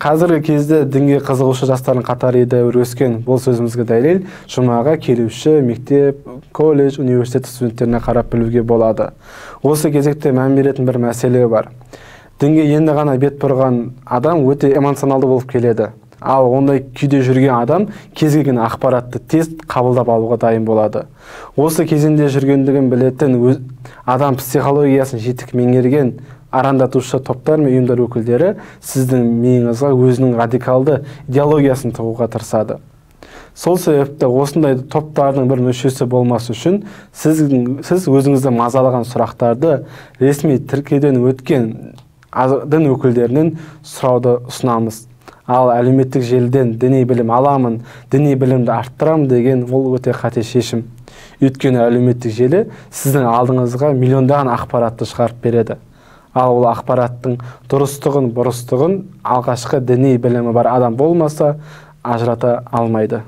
Қазіргі кезде дінге қызығушы жастардың қатары едәуір өскен. Бұл сөзімізге дәлел жұмаға келуші мектеп, колледж, университет студенттеріне қарап білуге болады. Осы кезекте мән беретін бір мәселе бар. Дінге енді ғана бет бұрған адам өте эмоционалды болып келеді. Ал ондай күйде жүрген адам кез келген ақпаратты тез қабылдап алуға дайын болады. Осы кезеңде жүргендігін білетін адам психологиясын жетік меңгерген арандатушы топтар мен ұйымдар өкілдері сіздің миыңызға өзінің радикалды идеологиясын тығуға тырысады. Сол себепті осындай топтардың бір мүшесі болмас үшін сіз өзіңізді мазалаған сұрақтарды ресми тіркеуден өткен дін өкілдерінен сұрауды ұсынамыз. Ал әлеуметтік желіден діни білім аламын, діни білімді арттырам деген ол өте қате шешім. Өйткені әлеуметтік желі сіздің алдыңызға миллиондаған ақпаратты шығарып береді. Ал ол ақпараттың дұрыстығын, бұрыстығын алғашқы діни білімі бар адам болмаса ажырата алмайды.